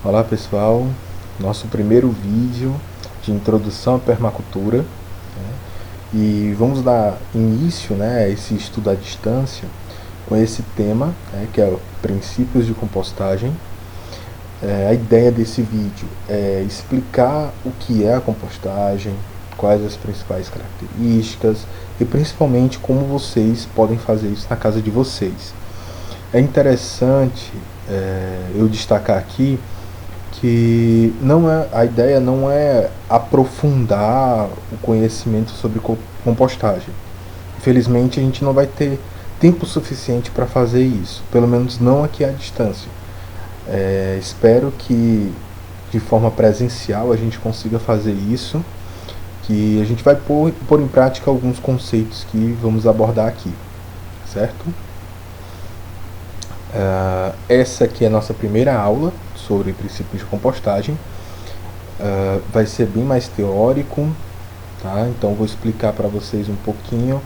Olá pessoal, nosso primeiro vídeo de introdução à permacultura, né? E vamos dar início, né, a esse estudo à distância com esse tema, né, que é o princípios de compostagem. A ideia desse vídeo é explicar o que é a compostagem, quais as principais características e principalmente como vocês podem fazer isso na casa de vocês. É interessante eu destacar aqui que a ideia não é aprofundar o conhecimento sobre compostagem. Infelizmente a gente não vai ter tempo suficiente para fazer isso, pelo menos não aqui à distância. Espero que de forma presencial a gente consiga fazer isso, que a gente vai pôr em prática alguns conceitos que vamos abordar aqui, certo? Essa aqui é a nossa primeira aula sobre princípios de compostagem. Vai ser bem mais teórico, tá? Então vou explicar para vocês um pouquinho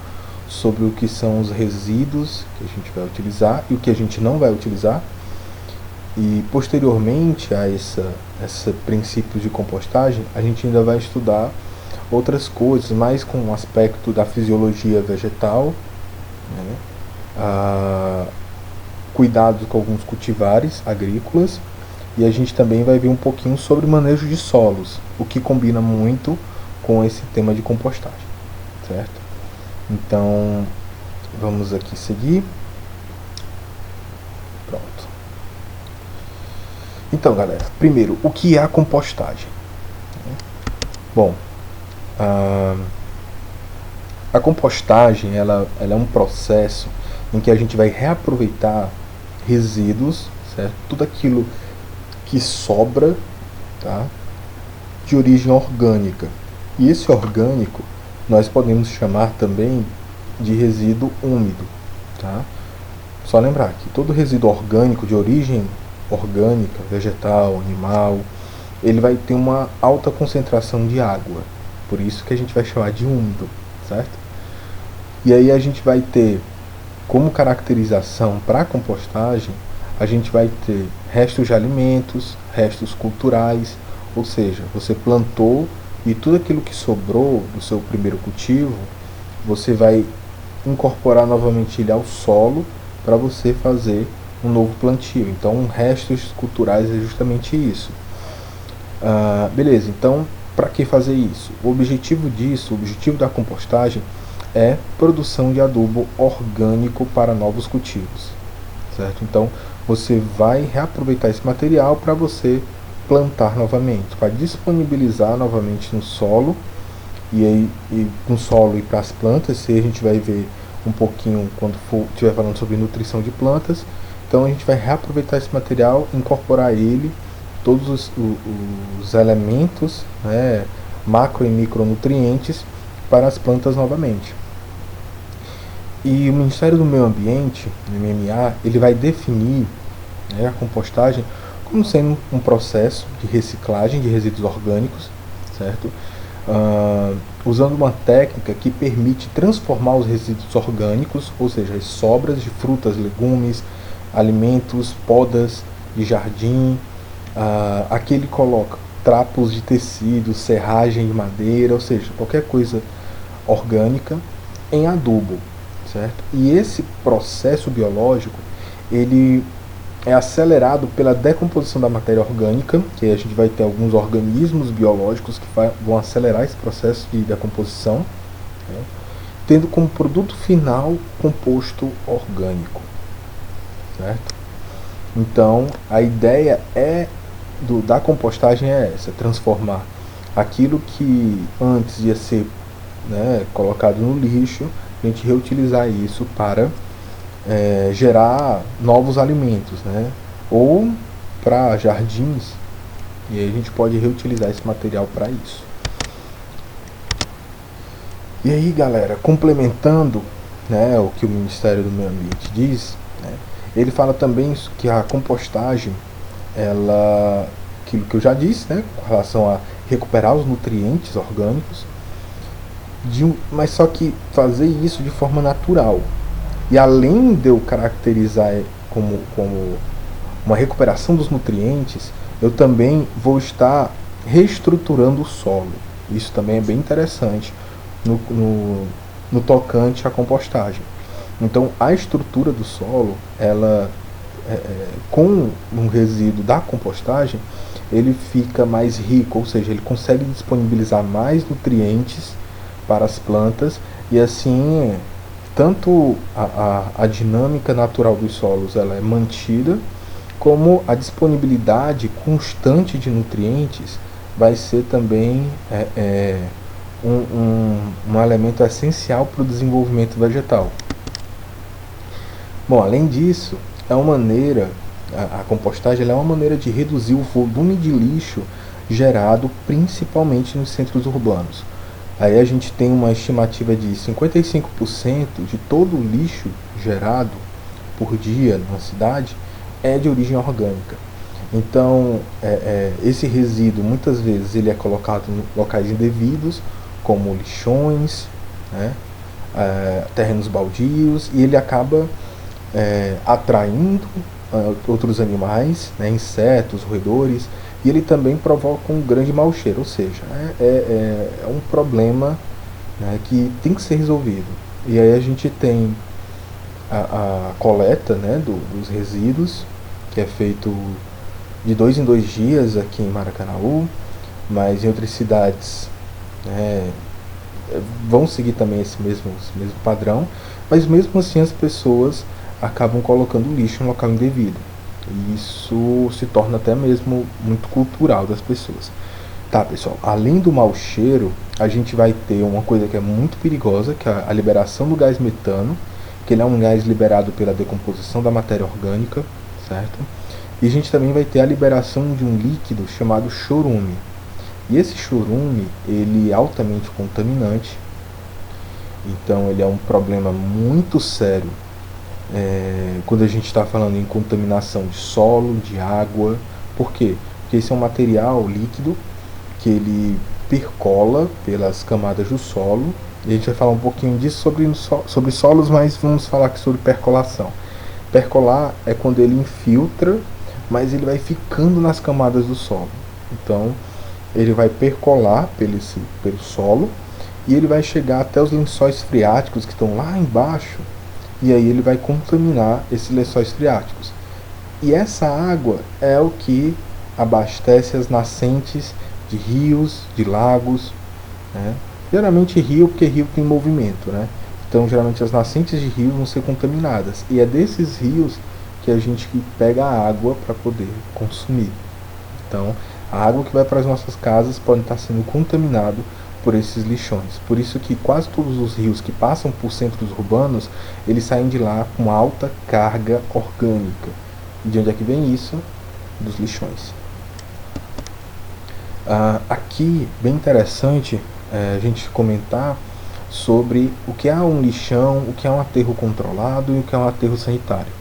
sobre o que são os resíduos que a gente vai utilizar e o que a gente não vai utilizar. E posteriormente a esse princípio de compostagem, a gente ainda vai estudar outras coisas, mais com o aspecto da fisiologia vegetal, né? Cuidados com alguns cultivares agrícolas, e a gente também vai ver um pouquinho sobre manejo de solos, o que combina muito com esse tema de compostagem, certo? Então vamos aqui seguir. Pronto. Então galera, primeiro, o que é a compostagem? Bom, a compostagem ela é um processo em que a gente vai reaproveitar resíduos, certo? Tudo aquilo que sobra, tá? De origem orgânica. E esse orgânico nós podemos chamar também de resíduo úmido, tá? Só lembrar que todo resíduo orgânico de origem orgânica, vegetal, animal, ele vai ter uma alta concentração de água. Por isso que a gente vai chamar de úmido, certo? E aí a gente vai ter como caracterização para a compostagem, a gente vai ter restos de alimentos, restos culturais, ou seja, você plantou e tudo aquilo que sobrou do seu primeiro cultivo, você vai incorporar novamente ele ao solo para você fazer um novo plantio. Então, restos culturais é justamente isso. Beleza, então, para que fazer isso? O objetivo da compostagem é produção de adubo orgânico para novos cultivos, certo? Então, você vai reaproveitar esse material para você plantar novamente, para disponibilizar novamente no solo, e no solo e para as plantas, se a gente vai ver um pouquinho quando estiver falando sobre nutrição de plantas. Então a gente vai reaproveitar esse material, incorporar ele, todos os elementos, né, macro e micronutrientes para as plantas novamente. E o Ministério do Meio Ambiente, o MMA, ele vai definir, né, a compostagem como sendo um processo de reciclagem de resíduos orgânicos, certo? Usando uma técnica que permite transformar os resíduos orgânicos, ou seja, as sobras de frutas, legumes, alimentos, podas de jardim, aqui ele coloca trapos de tecido, serragem de madeira, ou seja, qualquer coisa orgânica em adubo, certo? E esse processo biológico, ele é acelerado pela decomposição da matéria orgânica, que a gente vai ter alguns organismos biológicos que vão acelerar esse processo de decomposição, né? Tendo como produto final composto orgânico, certo? Então, a ideia da compostagem é essa, transformar aquilo que antes ia ser, né, colocado no lixo, a gente reutilizar isso para gerar novos alimentos, né? Ou para jardins, e aí a gente pode reutilizar esse material para isso. E aí galera, complementando, né, o que o Ministério do Meio Ambiente diz, né, ele fala também que a compostagem, aquilo que eu já disse, né, com relação a recuperar os nutrientes orgânicos, mas só que fazer isso de forma natural. E além de eu caracterizar como uma recuperação dos nutrientes, eu também vou estar reestruturando o solo. Isso também é bem interessante no tocante à compostagem. Então, a estrutura do solo, ela, com um resíduo da compostagem, ele fica mais rico, ou seja, ele consegue disponibilizar mais nutrientes para as plantas e assim tanto a dinâmica natural dos solos ela é mantida, como a disponibilidade constante de nutrientes vai ser também um elemento essencial para o desenvolvimento vegetal. Bom, além disso, é uma maneira, a compostagem é uma maneira de reduzir o volume de lixo gerado principalmente nos centros urbanos. Aí a gente tem uma estimativa de 55% de todo o lixo gerado por dia na cidade é de origem orgânica. Então, esse resíduo muitas vezes ele é colocado em locais indevidos, como lixões, né, terrenos baldios, e ele acaba atraindo outros animais, né, insetos, roedores, e ele também provoca um grande mau cheiro, ou seja, é um problema, né, que tem que ser resolvido. E aí a gente tem a coleta, né, dos resíduos, que é feito de 2 em 2 dias aqui em Maracanaú, mas em outras cidades, né, vão seguir também esse mesmo padrão, mas mesmo assim as pessoas acabam colocando lixo em local indevido. E isso se torna até mesmo muito cultural das pessoas. Tá, pessoal, além do mau cheiro, a gente vai ter uma coisa que é muito perigosa, que é a liberação do gás metano, que ele é um gás liberado pela decomposição da matéria orgânica, certo? E a gente também vai ter a liberação de um líquido chamado chorume. E esse chorume, ele é altamente contaminante, então ele é um problema muito sério quando a gente está falando em contaminação de solo, de água. Por quê? Porque esse é um material líquido que ele percola pelas camadas do solo. E a gente vai falar um pouquinho disso sobre solos, mas vamos falar aqui sobre percolação. Percolar é quando ele infiltra, mas ele vai ficando nas camadas do solo. Então, ele vai percolar pelo solo e ele vai chegar até os lençóis freáticos que estão lá embaixo, e aí ele vai contaminar esses lençóis freáticos. E essa água é o que abastece as nascentes de rios, de lagos, né? Geralmente rio, porque rio tem movimento, né? Então geralmente as nascentes de rios vão ser contaminadas, e é desses rios que a gente pega a água para poder consumir. Então a água que vai para as nossas casas pode estar sendo contaminada por esses lixões. Por isso que quase todos os rios que passam por centros urbanos, eles saem de lá com alta carga orgânica. E de onde é que vem isso? Dos lixões. Aqui, bem interessante a gente comentar sobre o que é um lixão, o que é um aterro controlado e o que é um aterro sanitário.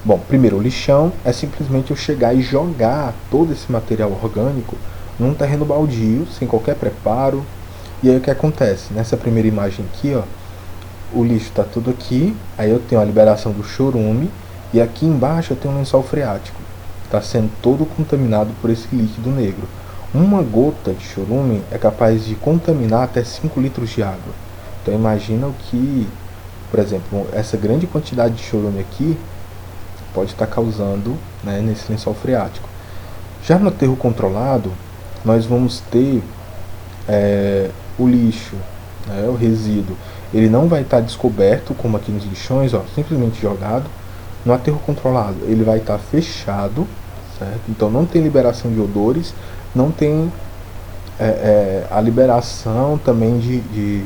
Bom, primeiro, o lixão é simplesmente eu chegar e jogar todo esse material orgânico num terreno baldio, sem qualquer preparo. E aí o que acontece? Nessa primeira imagem aqui, ó, o lixo está tudo aqui, aí eu tenho a liberação do chorume, e aqui embaixo eu tenho um lençol freático, está sendo todo contaminado por esse líquido negro. Uma gota de chorume é capaz de contaminar até 5 litros de água. Então imagina o que, por exemplo, essa grande quantidade de chorume aqui pode estar causando, né, nesse lençol freático. Já no aterro controlado, nós vamos ter o lixo, né, o resíduo. Ele não vai estar descoberto, como aqui nos lixões, ó, simplesmente jogado. No aterro controlado, ele vai estar fechado, certo? Então não tem liberação de odores, não tem a liberação também de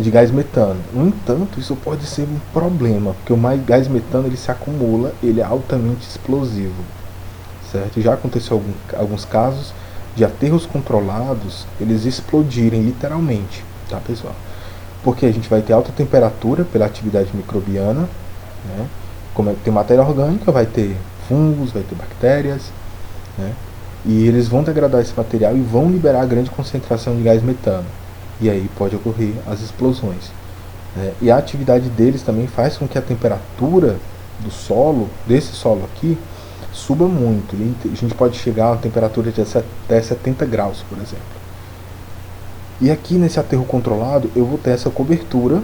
gás metano. No entanto, isso pode ser um problema, porque o gás metano ele se acumula, ele é altamente explosivo, certo? Já aconteceu alguns casos de aterros controlados eles explodirem literalmente, tá, pessoal? Porque a gente vai ter alta temperatura pela atividade microbiana, né? Como tem matéria orgânica, vai ter fungos, vai ter bactérias, né? E eles vão degradar esse material e vão liberar grande concentração de gás metano. E aí pode ocorrer as explosões, né? E a atividade deles também faz com que a temperatura do solo, desse solo aqui, suba muito. A gente pode chegar a uma temperatura de até 70 graus, por exemplo. E aqui nesse aterro controlado eu vou ter essa cobertura,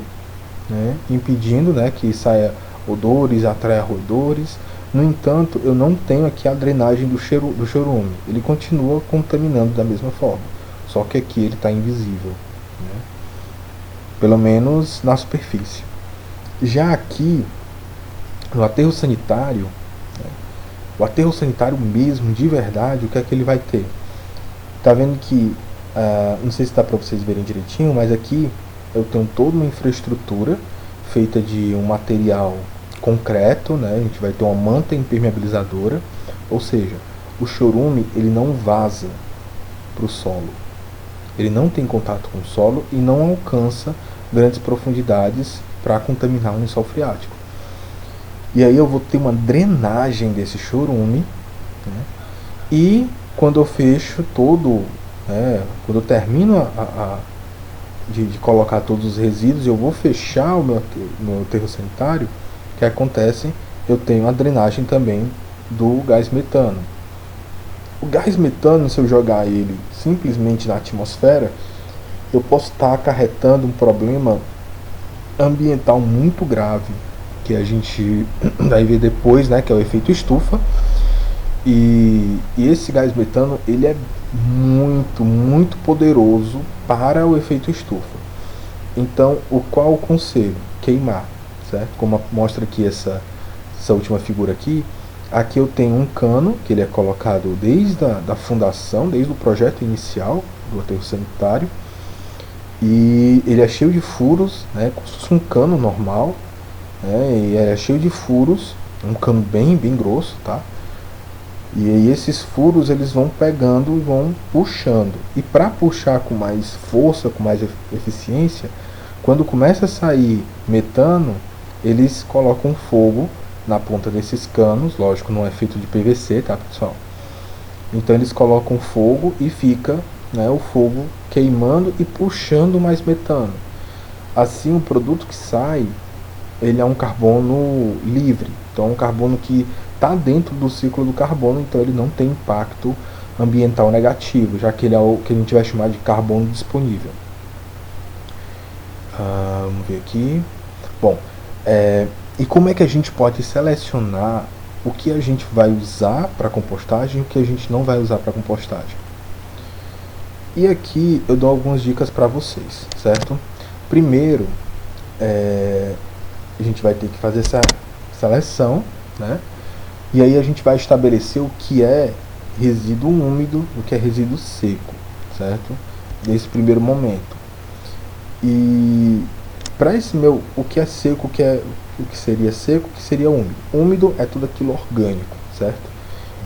né, impedindo, né, que saia odores, atraia roedores. No entanto, eu não tenho aqui a drenagem do chorume. Ele continua contaminando da mesma forma, só que aqui ele está invisível, né, pelo menos na superfície. Já aqui no aterro sanitário, né, o aterro sanitário mesmo, de verdade, o que é que ele vai ter? Tá vendo que, não sei se dá para vocês verem direitinho, mas aqui eu tenho toda uma infraestrutura feita de um material concreto, né? A gente vai ter uma manta impermeabilizadora, ou seja, o chorume ele não vaza para o solo, ele não tem contato com o solo e não alcança grandes profundidades para contaminar o lençol freático. E aí eu vou ter uma drenagem desse chorume, né? E quando eu fecho todo, quando eu termino de colocar todos os resíduos, eu vou fechar o meu aterro sanitário, o que acontece? Eu tenho a drenagem também do gás metano. O gás metano, se eu jogar ele simplesmente na atmosfera, eu posso estar acarretando um problema ambiental muito grave, que a gente vai ver depois, né, que é o efeito estufa. E esse gás metano ele é muito, muito poderoso para o efeito estufa. Então, qual o conselho? Queimar, certo? Como mostra aqui essa última figura aqui. Aqui eu tenho um cano que ele é colocado desde a fundação, desde o projeto inicial do aterro sanitário. E ele é cheio de furos, né, como se fosse um cano normal, né, e é cheio de furos, um cano bem grosso, tá? E aí esses furos eles vão pegando e vão puxando. E para puxar com mais força, com mais eficiência, quando começa a sair metano, eles colocam fogo na ponta desses canos. Lógico, não é feito de PVC, tá, pessoal? Então eles colocam fogo e fica, né, o fogo queimando e puxando mais metano. Assim, o produto que sai, ele é um carbono livre. Então é um carbono que está dentro do ciclo do carbono, então ele não tem impacto ambiental negativo, já que ele é o que a gente vai chamar de carbono disponível. Vamos ver aqui. Bom, e como é que a gente pode selecionar o que a gente vai usar para compostagem e o que a gente não vai usar para compostagem? E aqui eu dou algumas dicas para vocês, certo? Primeiro, a gente vai ter que fazer essa seleção, né? E aí a gente vai estabelecer o que é resíduo úmido, o que é resíduo seco, certo? Nesse primeiro momento. E para o que é seco, o que seria seco, o que seria úmido? Úmido é tudo aquilo orgânico, certo?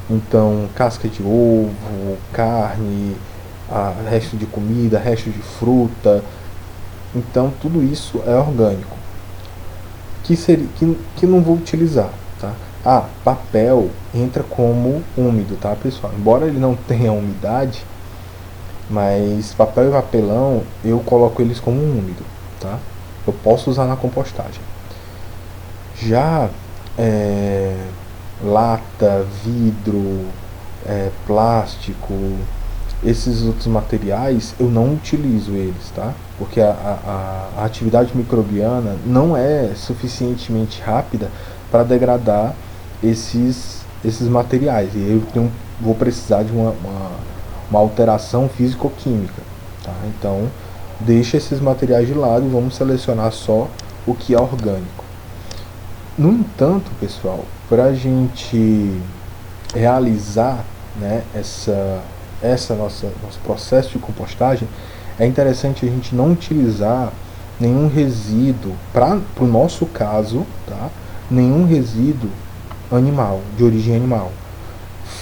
Então, casca de ovo, carne, resto de comida, resto de fruta. Então, tudo isso é orgânico. Que não vou utilizar, tá? Papel entra como úmido, tá, pessoal? Embora ele não tenha umidade, mas papel e papelão eu coloco eles como úmido, tá? Eu posso usar na compostagem. Já lata, vidro, plástico, esses outros materiais eu não utilizo eles, tá? Porque a atividade microbiana não é suficientemente rápida para degradar esses materiais, e eu vou precisar de uma alteração físico-química, tá? Então deixa esses materiais de lado e vamos selecionar só o que é orgânico. No entanto, pessoal, para a gente realizar, né, nosso processo de compostagem, é interessante a gente não utilizar nenhum resíduo, para o nosso caso, tá? Nenhum resíduo animal, de origem animal,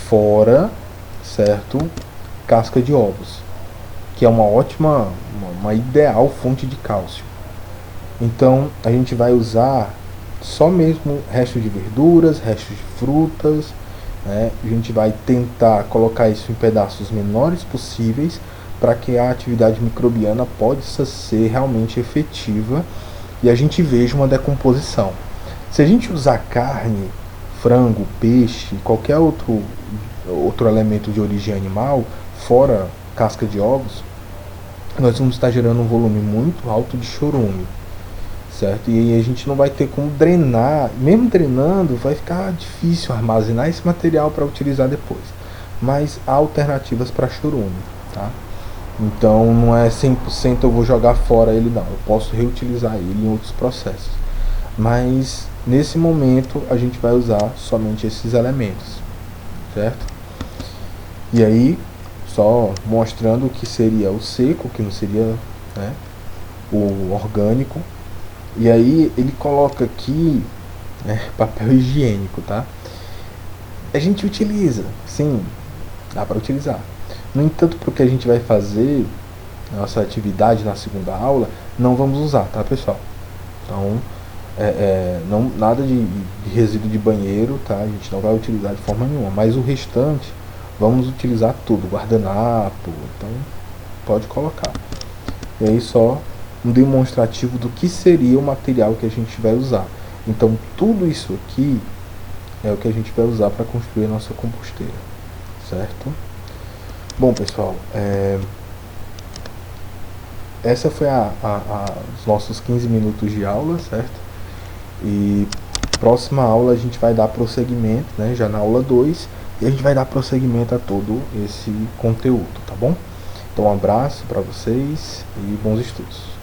fora, certo, casca de ovos, que é uma ideal fonte de cálcio. Então a gente vai usar só mesmo restos de verduras, restos de frutas, né? A gente vai tentar colocar isso em pedaços menores possíveis para que a atividade microbiana possa ser realmente efetiva e a gente veja uma decomposição. Se a gente usar carne, frango, peixe, qualquer outro elemento de origem animal, fora casca de ovos, nós vamos estar gerando um volume muito alto de chorume, certo? E aí a gente não vai ter como drenar, mesmo drenando, vai ficar difícil armazenar esse material para utilizar depois. Mas há alternativas para chorume, tá? Então não é 100% eu vou jogar fora ele, não. Eu posso reutilizar ele em outros processos. Mas nesse momento a gente vai usar somente esses elementos, certo? E aí, só mostrando o que seria o seco, que não seria, né, o orgânico. E aí ele coloca aqui, né, papel higiênico, tá? A gente utiliza, sim, dá para utilizar. No entanto, para o que a gente vai fazer, nossa atividade na segunda aula, não vamos usar, tá, pessoal? Então, não, nada de resíduo de banheiro, tá? A gente não vai utilizar de forma nenhuma. Mas o restante, vamos utilizar tudo, guardanapo, então pode colocar. E aí só um demonstrativo do que seria o material que a gente vai usar. Então tudo isso aqui é o que a gente vai usar para construir a nossa composteira, certo? Bom, pessoal, essa foi os nossos 15 minutos de aula, certo? E próxima aula a gente vai dar prosseguimento, né, já na aula 2, e a gente vai dar prosseguimento a todo esse conteúdo, tá bom? Então um abraço para vocês e bons estudos.